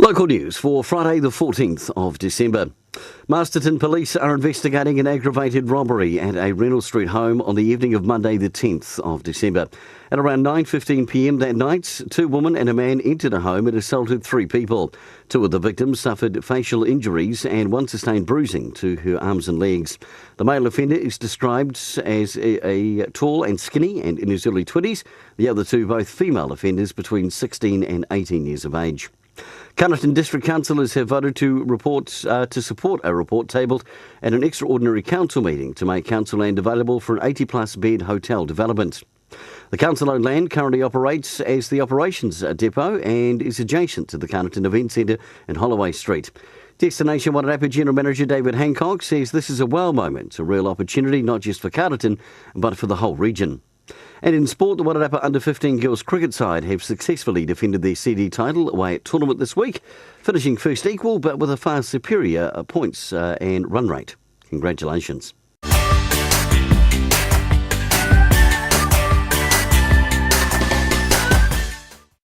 Local news for Friday the 14th of December. Masterton police are investigating an aggravated robbery at a Reynolds Street home on the evening of Monday the 10th of December. At around 9:15pm that night, two women and a man entered a home and assaulted three people. Two of the victims suffered facial injuries and one sustained bruising to her arms and legs. The male offender is described as a tall and skinny and in his early 20s. The other two, both female offenders between 16 and 18 years of age. Carterton District Councillors have voted to support a report tabled at an extraordinary council meeting to make council land available for an 80-plus bed hotel development. The council-owned land currently operates as the operations depot and is adjacent to the Carterton Event Centre and Holloway Street. Destination Wairarapa General Manager David Hancock says this is a wow moment, a real opportunity not just for Carterton but for the whole region. And in sport, the Wairarapa Under-15 girls cricket side have successfully defended their CD title away at tournament this week, finishing first equal but with a far superior points and run rate. Congratulations.